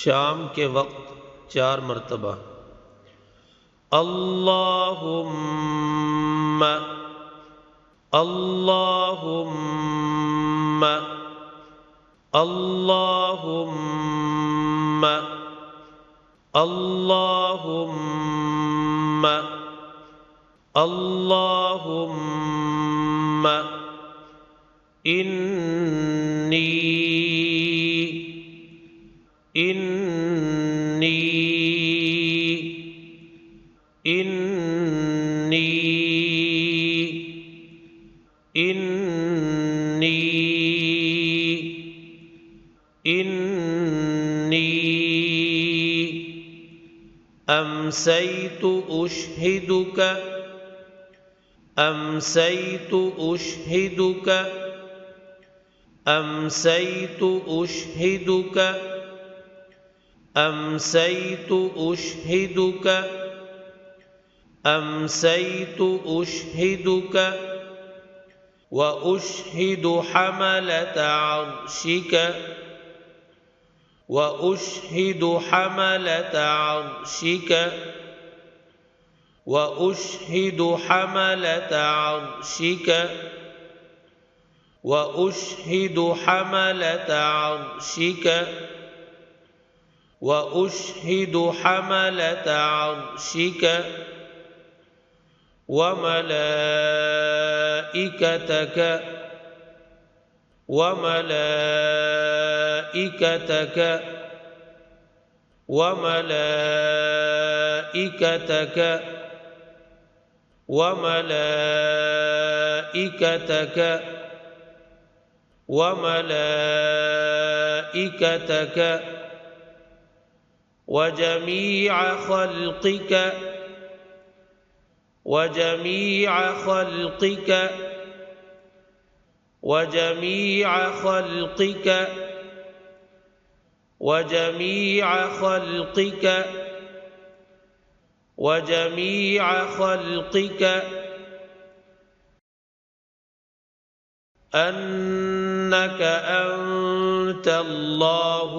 शाम के वक्त 4 मरतबा अल्लाहुम्मा अल्लाहुम्मा अल्लाहुम्मा अल्लाहुम्मा अल्लाहुम्मा इन्नी इन्नी इन्नी इन्नी इन्नी अम्सैतु उश्हिदुक अम्सैतु उश्हिदुक अम्सैतु उश्हिदुक अम्सैतु उश्हिदुक अम्सैतु उश्हिदुक व उश्हिदु हमलत अर्शिक व उश्हिदु हमलत अर्शिक व उश्हिदु हमलत अर्शिक व उश्हिदु हमलत अर्शिक व उश्हिदु हमलत अर्शिक व मलाइकतक व मलाइकतक व मलाइकतक व मलाइकतक व मलाइकतक व जमीअ खल्क़िक وجميع خلقك وجميع خلقك وجميع خلقك وجميع خلقك أنك أنت الله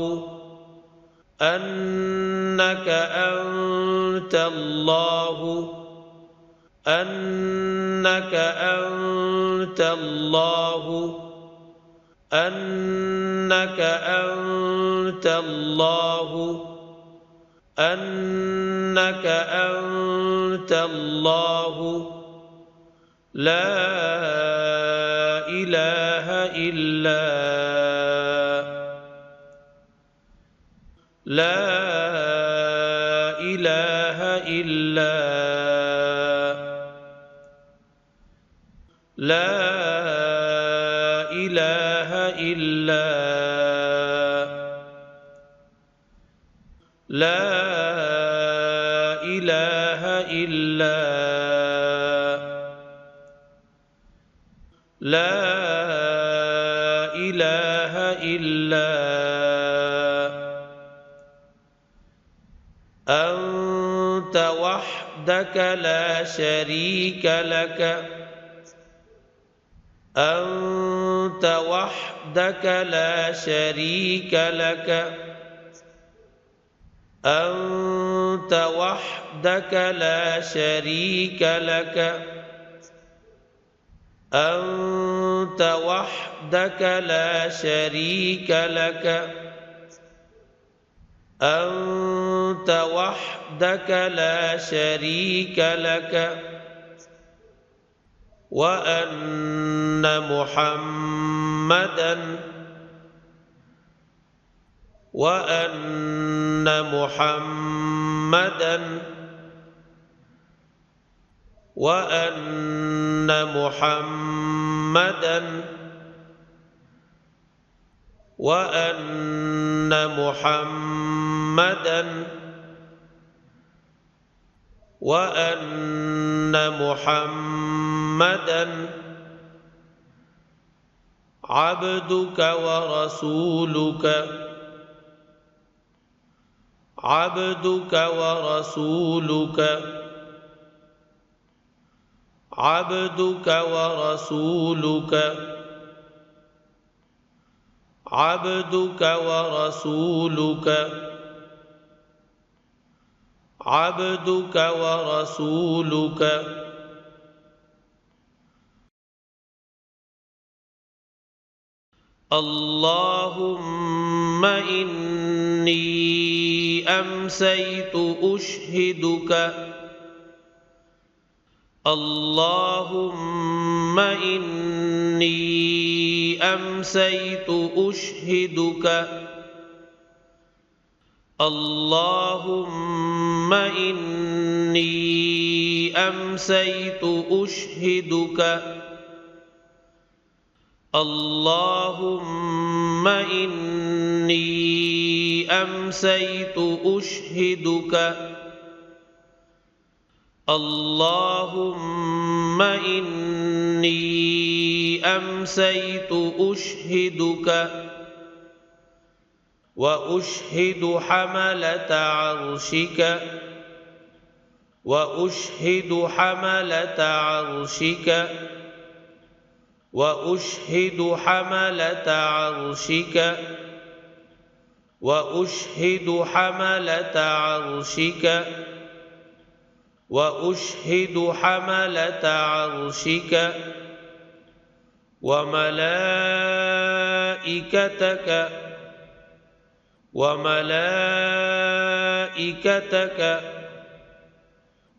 أنك أنت الله أنك أنت الله أنك أنت الله أنك أنت الله لا إله إلا لا إله إلا لا إله إلا لا إله إلا لا إله إلا أنت وحدك لا شريك لك أنت وحدك لا شريك لك أنت وحدك لا شريك لك أنت وحدك لا شريك لك أنت وحدك لا شريك لك وأن محمدًا وأن محمدًا وأن محمدًا وأن محمدًا وأن محمدًا عبدك ورسولك عبدك ورسولك عبدك ورسولك عبدك ورسولك عبدك ورسولك اللهم إني أمسيت أشهدك اللهم إني أمسيت أشهدك اللهم إني أمسيت أشهدك اللهم إني أمسيت أشهدك اللهم إني أمسيت أشهدك وأشهد حملة عرشك وأشهد حملة عرشك وأشهد حملة عرشك وأشهد حملة عرشك وأشهد حملة عرشك وملائكتك وملائكتك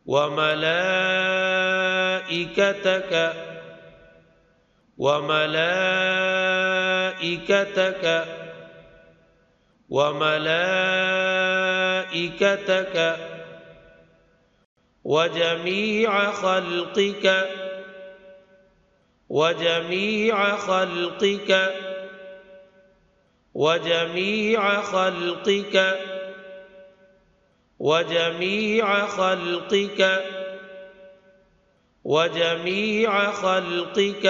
وملائكتك وملائكتك وملائكتك وجميع خلقك وجميع خلقك وجميع خلقك وجميع خلقك وجميع خلقك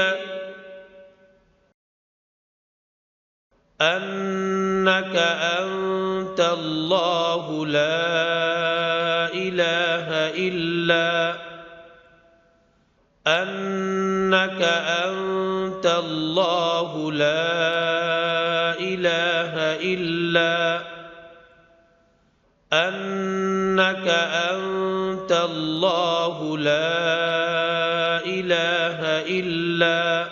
أنك أنت الله لا إله إلا أنك أنت الله لا إله إلا أنك أنت الله لا إله إلا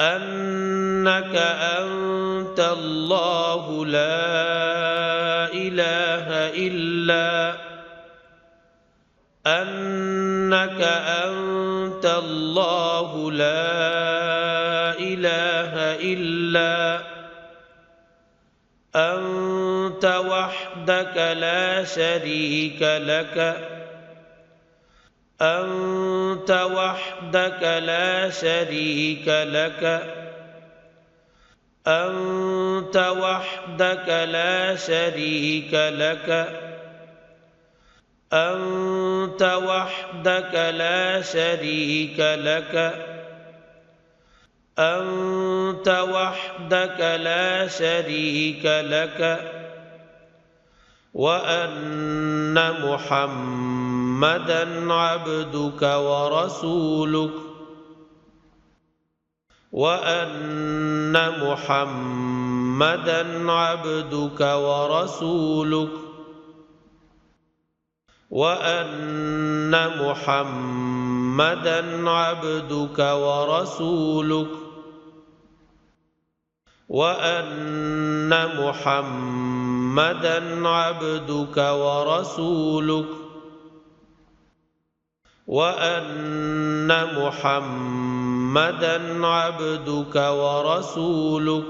أنك أنت الله لا إله إلا أنك أنت الله لا إله إلا أنت وحدك لا شريك لك أنت وحدك لا شريك لك أنت وحدك لا شريك لك أنت وحدك لا شريك لك أنت وحدك لا شريك لك وأن محمدًا عبدك ورسولك وأن محمدًا عبدك ورسولك وأن محمدًا عبدك ورسولك وأن محمدًا عبدك ورسولك وأن محمدًا عبدك ورسولك